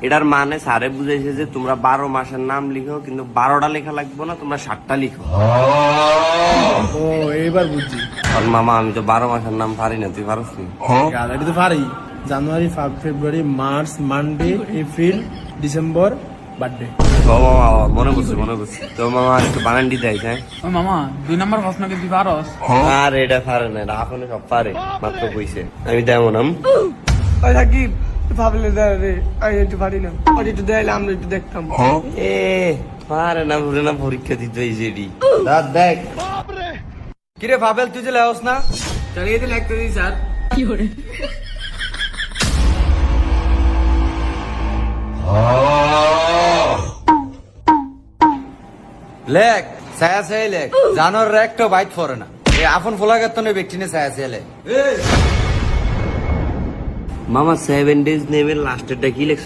এটার মানে স্যারে বুঝাইছে যে তোমরা 12 মাসের নাম লিখো, কিন্তু 12টা লেখা লাগবে না, তোমরা 7টা লিখো। ও এইবার বুঝছি। আর মামা আমি তো 12 মাসের নাম পারি না, তুই পারস নি? গালাটি তো পারি। January, February, March, Monday, April, December, birthday. ও মামা মনে করছি তো মামা একটু বানান দিতে আইস। হ্যাঁ ও মামা 2 নম্বর প্রশ্ন কি তুই পারস? আর এটা পারে না, এটা এখন সব পারে, মাত্র কইছে আমি তেমন ওই সাকিব ভাবলে দেয় রে, আমি একটু পারি না, ওটা একটু দেয় আমরা একটু দেখতাম। এ পারে না বলে না, পরীক্ষা দিতে হয়েছে এটি। দাঁত দেখ কিরে পাবেল, তুই যে লেওস না? চালিয়ে তো লিখতে দিই স্যার। লেখ ছায়া ছায়া লেখ, জানোর একটা বাইট পড়ে না। এই আপন ফোলাগার তো ব্যক্তি নে ছায়া ছায়া লেখ। মামা 7 days নেমের লাস্টেরটা কি লেখছ?